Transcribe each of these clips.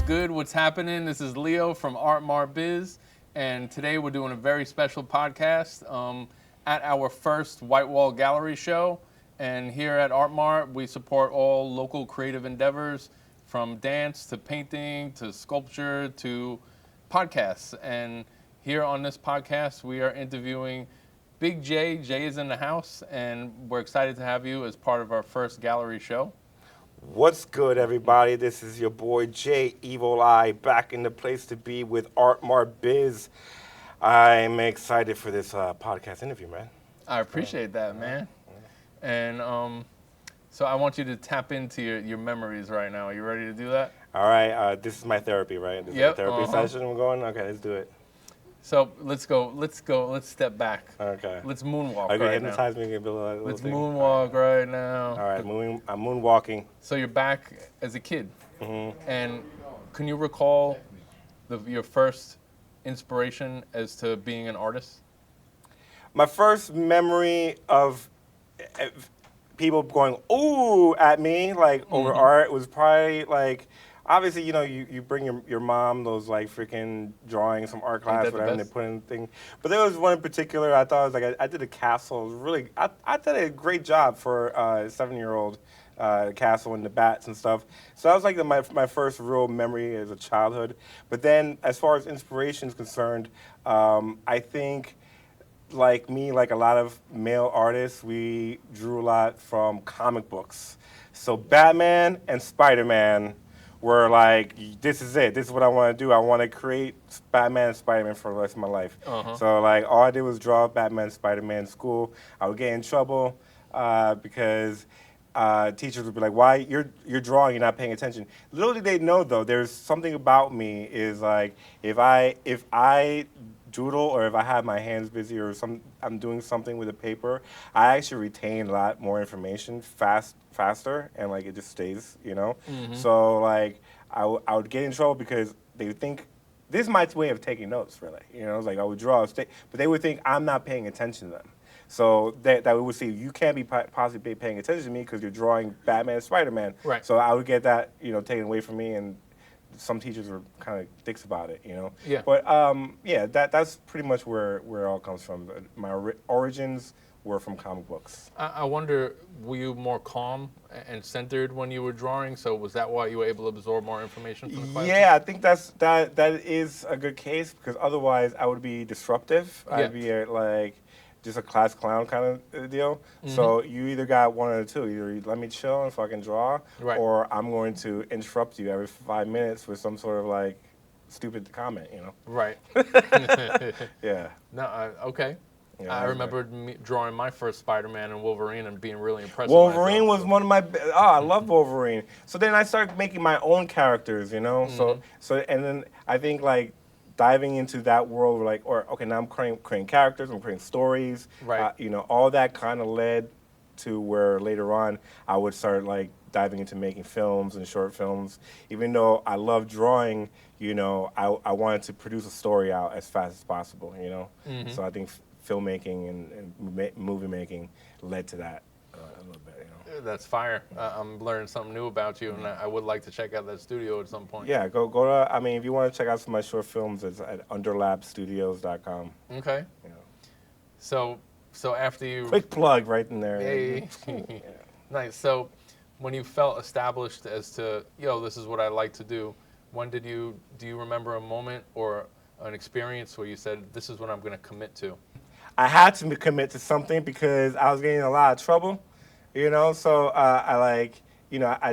good? What's happening? This is Leo from Art Mar Biz, and today we're doing a very special podcast at our first White Wall Gallery show. And here at Art Mar, we support all local creative endeavors, from dance to painting to sculpture to podcasts. And here on this podcast, we are interviewing Big J. Jay is in the house, and we're excited to have you as part of our first gallery show. What's good, everybody? This is your boy Jay Evil Eye back in the place to be with Art Mar Biz. I'm excited for this podcast interview, man. I appreciate that, man. And so I want you to tap into your memories right now. Are you ready to do that? All right, this is my therapy, right? This is a therapy session we're going? Okay, let's do it. So let's go. Let's step back. Okay. Let's moonwalk Okay, right hypnotize now. me. Give a little Let's thing. moonwalk right now. All right, I'm moonwalking. So you're back as a kid. And can you recall your first inspiration as to being an artist? My first memory of people going ooh at me like over art was probably like, obviously, you know, you bring your mom those like freaking drawings from art class, whatever, and they put in thing. But there was one in particular I thought was like I did a castle. It was really I did a great job for a 7-year-old. Castle and the bats and stuff. So that was like my first real memory as a childhood. But then as far as inspiration is concerned, I think like me, like a lot of male artists, we drew a lot from comic books. So Batman and Spider-Man were like, this is it. This is what I want to do. I want to create Batman and Spider-Man for the rest of my life. So like all I did was draw Batman and Spider-Man in school. I would get in trouble because teachers would be like, why you're drawing, you're not paying attention. Little did they know though, there's something about me is like if I doodle or if I have my hands busy or I'm doing something with a paper, I actually retain a lot more information faster and like it just stays, you know? So like I would get in trouble because they would think, this is my way of taking notes really, you know? It's like I would draw, but they would think I'm not paying attention to them. So that we would say, you can't be possibly paying attention to me because you're drawing Batman and Spider-Man. Right. So I would get that, you know, taken away from me, and some teachers were kind of dicks about it, you know. Yeah. But yeah, that's pretty much where it all comes from. My origins were from comic books. I wonder, were you more calm and centered when you were drawing? So was that why you were able to absorb more information from the class? Yeah, I think that is a good case because otherwise I would be disruptive. Yeah. I'd be like just a class clown kind of deal. So you either got one of the two. Either you let me chill and fucking draw, Right. or I'm going to interrupt you every 5 minutes with some sort of like stupid comment, you know? Right. Yeah. No, okay. Yeah, I remember drawing my first Spider-Man and Wolverine and being really impressed Wolverine with was one of my, I love Wolverine. So then I started making my own characters, you know? So and then I think like diving into that world, like, or okay, now I'm creating characters, I'm creating stories. Right. You know, all that kind of led to where later on I would start like diving into making films and short films. Even though I love drawing, you know, I wanted to produce a story out as fast as possible, you know? So I think filmmaking and movie making led to that a little bit, you know? That's fire. I'm learning something new about you, and I would like to check out that studio at some point. Yeah, go to, I mean, if you want to check out some of my short films, it's at underlabstudios.com. Okay. You know. So after you... Quick plug right in there. Hey. Yeah. Nice. So when you felt established as to, this is what I like to do, do you remember a moment or an experience where you said, this is what I'm going to commit to? I had to commit to something because I was getting in a lot of trouble, you know, so I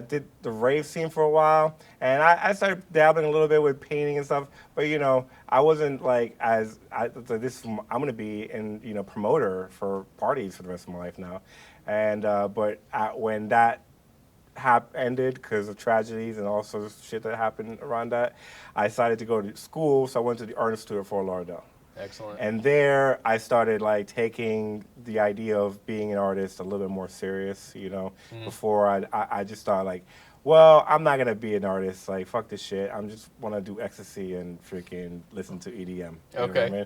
did the rave scene for a while, and I started dabbling a little bit with painting and stuff, but, you know, I wasn't like I'm going to be a promoter for parties for the rest of my life now, and when that ended because of tragedies and all sorts of shit that happened around that, I decided to go to school, so I went to the Art Institute at Fort Lauderdale. Excellent. And there I started like taking the idea of being an artist a little bit more serious, you know. Before I just thought like, well, I'm not gonna be an artist, like fuck this shit. I'm just wanna do ecstasy and freaking listen to EDM. You know what I mean?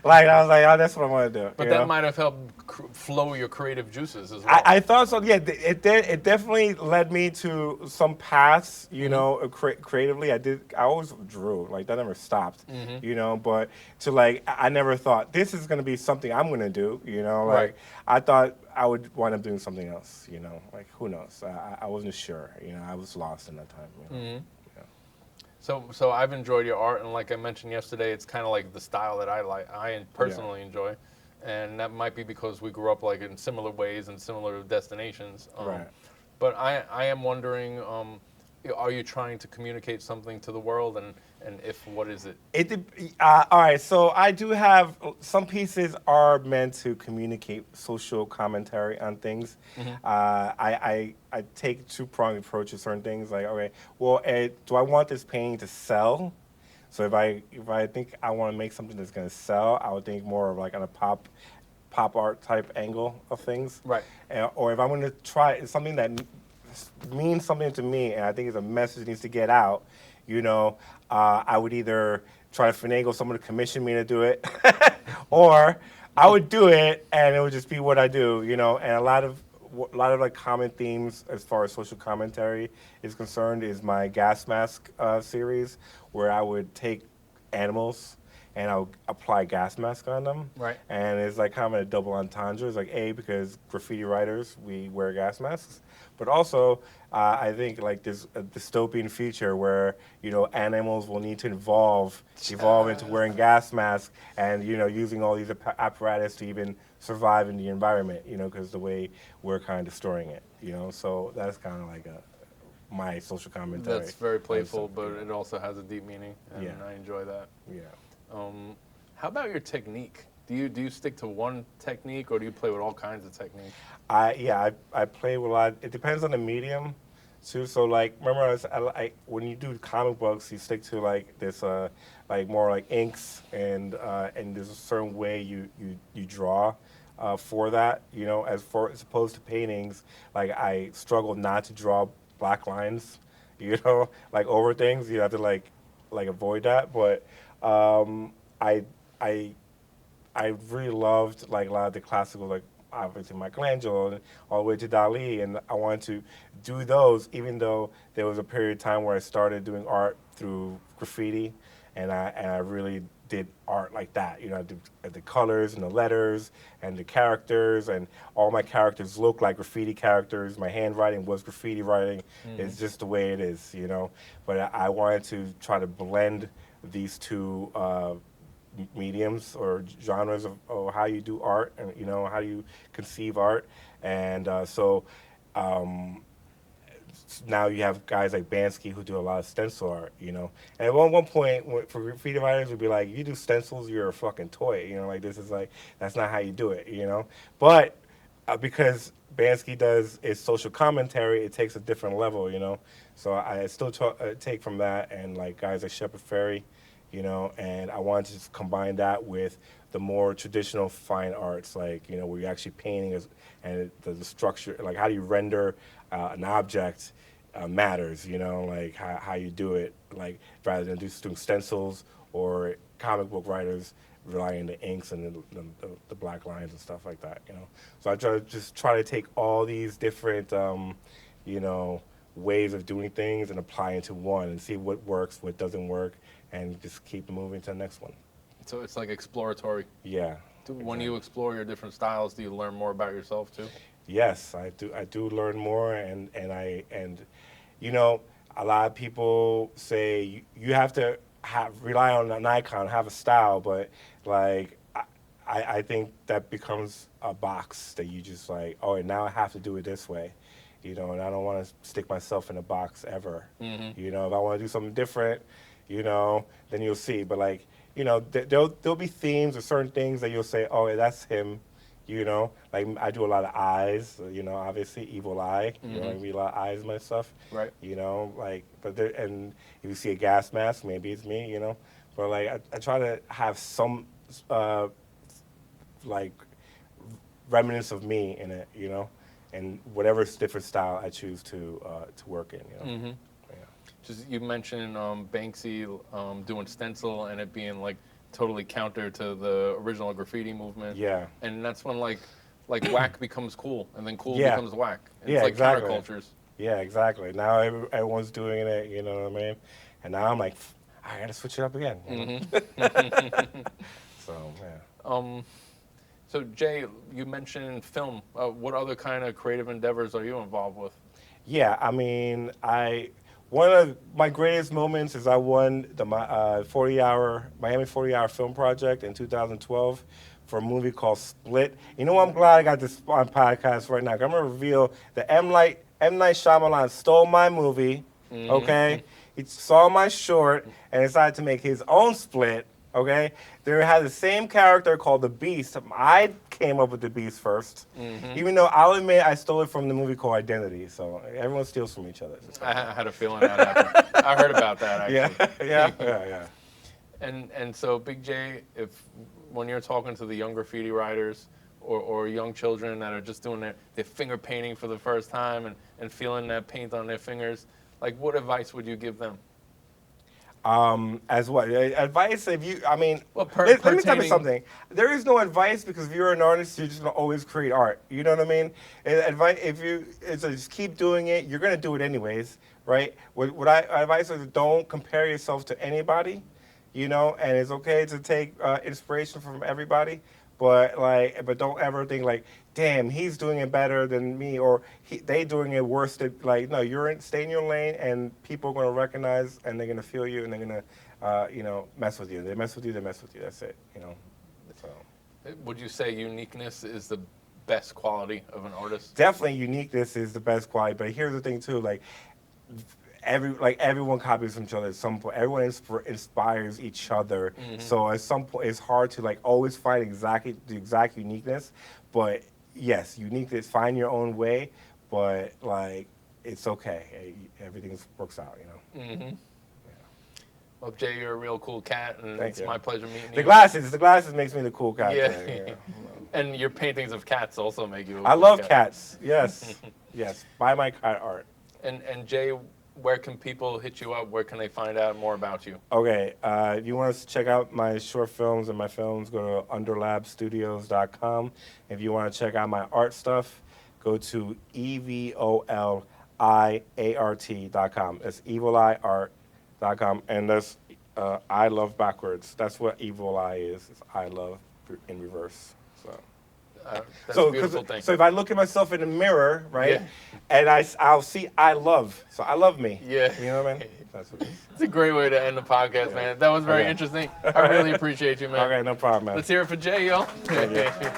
Like I was like, oh, that's what I wanna do. But that might have helped flow your creative juices as well. I thought so. Yeah, it definitely led me to some paths. You know, creatively, I always drew. Like that never stopped. You know, but to like, I never thought this is gonna be something I'm gonna do. You know, like Right. I thought I would wind up doing something else. You know, like who knows? I wasn't sure. You know, I was lost in that time. You know? Yeah. So I've enjoyed your art, and like I mentioned yesterday, it's kind of like the style that I like. I personally enjoy, and that might be because we grew up like in similar ways and similar destinations. Right. But I am wondering, are you trying to communicate something to the world, and if what is it? All right, so I do have some pieces are meant to communicate social commentary on things. I take two-pronged approach to certain things. Like, okay, well, do I want this painting to sell? So if I think I want to make something that's going to sell, I would think more of like on a pop art type angle of things. Right. Or if I'm going to try something that means something to me and I think it's a message that needs to get out, you know, I would either try to finagle someone to commission me to do it, or I would do it and it would just be what I do, you know. And a lot of like common themes as far as social commentary is concerned is my gas mask series, where I would take animals and I'll apply gas mask on them. Right. And it's like kind of a double entendre. It's like, A, because graffiti writers, we wear gas masks. But also, I think like there's a dystopian future where, you know, animals will need to evolve into wearing gas masks and, you know, using all these apparatus to even survive in the environment, you know, because the way we're kind of destroying it, you know. So that's kind of like my social commentary. That's very playful, but it also has a deep meaning, and Yeah. I enjoy that. Yeah. How about your technique? Do you stick to one technique, or do you play with all kinds of techniques? I play with a lot. It depends on the medium, too. So like, remember, when you do comic books, you stick to like this, like more like inks, and there's a certain way you draw for that. You know, as opposed to paintings, like I struggle not to draw black lines. You know, like over things, you have to like avoid that. But I really loved like a lot of the classical, like obviously Michelangelo and all the way to Dali, and I wanted to do those, even though there was a period of time where I started doing art through graffiti, and I really did art like that. You know, I did the colors and the letters and the characters, and all my characters look like graffiti characters. My handwriting was graffiti writing. It's just the way it is, you know. But I wanted to try to blend these two mediums or genres of how you do art, and you know how you conceive art, and so now you have guys like Bansky who do a lot of stencil art, you know. And at one point, for graffiti writers, would be like, "You do stencils, you're a fucking toy," you know. Like this is like that's not how you do it, you know. But because Bansky does its social commentary, it takes a different level, you know. So I still take from that, and like guys like Shepard Fairey, you know, and I wanted to just combine that with the more traditional fine arts, like, you know, where you're actually painting and the structure, like how do you render an object matters, you know, like how you do it, like rather than just doing stencils or comic book writers relying on the inks and the black lines and stuff like that, you know. So I try to take all these different, you know, ways of doing things and apply it to one and see what works, what doesn't work, and just keep moving to the next one. So it's like exploratory. Yeah. When you explore your different styles, do you learn more about yourself too? Yes, I do learn more, and you know, a lot of people say you have to rely on an icon, have a style, but like I think that becomes a box that you just like, oh, and now I have to do it this way, you know, and I don't want to stick myself in a box ever. You know, if I want to do something different, you know, then you'll see. But like, you know, there'll be themes or certain things that you'll say, oh, that's him. You know, like I do a lot of eyes. You know, obviously Evil Eye. You know, I read a lot of eyes in my stuff. Right. You know, like, but there, and if you see a gas mask, maybe it's me. You know, but like I try to have some like remnants of me in it. You know, and whatever different style I choose to work in. You know. Yeah. Just you mentioned Banksy doing stencil and it being like totally counter to the original graffiti movement. Yeah. And that's when like like whack becomes cool, and then cool Yeah. becomes whack. It's Yeah, like exactly. countercultures. Yeah, exactly. Now everyone's doing it, you know what I mean? And now I'm like, I gotta switch it up again. You know? So, yeah. So Jay, you mentioned film. What other kind of creative endeavors are you involved with? Yeah, I mean, one of my greatest moments is I won the Miami 40-hour film project in 2012 for a movie called Split. You know what? I'm glad I got this on podcast right now. 'Cause I'm gonna reveal that M. Night Shyamalan stole my movie. Okay, he saw my short and decided to make his own Split. Okay, they had the same character called the Beast. I came up with the Beast first, even though I'll admit I stole it from the movie called Identity. So everyone steals from each other. I had a feeling that happened. I heard about that actually. Yeah. And so Big J, when you're talking to the young graffiti writers or young children that are just doing their finger painting for the first time and feeling that paint on their fingers, like what advice would you give them? As what advice? If you, I mean, Well, let me tell you pertaining- something. There is no advice because if you're an artist, you're just gonna always create art. You know what I mean? Advice, it's just keep doing it. You're gonna do it anyways, right? What I advice is don't compare yourself to anybody. You know, and it's okay to take inspiration from everybody, but don't ever think like, damn, he's doing it better than me, or they doing it worse than, like, no, stay in your lane, and people are gonna recognize, and they're gonna feel you, and they're gonna, mess with you. They mess with you, they mess with you. That's it, you know. So Would you say uniqueness is the best quality of an artist? definitely uniqueness is the best quality, but here's the thing too, like everyone copies from each other at some point. Everyone inspires each other. So at some point, it's hard to always find the exact uniqueness. But yes, uniqueness. Find your own way. But it's okay. Everything works out. You know. Well, Jay, you're a real cool cat, and Thank it's you. my pleasure meeting you. The glasses makes me the cool cat. Yeah. Today, And your paintings of cats also make you. I love cats. Yes. Yes. Buy my cat art. And Jay, where can people hit you up? Where can they find out more about you? Okay, if you want to check out my short films and my films, go to underlabstudios.com. If you want to check out my art stuff, go to evoliart.com. That's evoliart.com, and that's I love backwards. That's what Evil Eye is. It's I love in reverse. So. That's a beautiful thing. So if I look at myself in the mirror, right, Yeah. and I'll see I love. So I love me. Yeah. You know what I mean? That's what it is. It's a great way to end the podcast, man. That was very Okay. interesting. I really appreciate you, man. Okay, no problem, man. Let's hear it for Jay, yo. Thank you.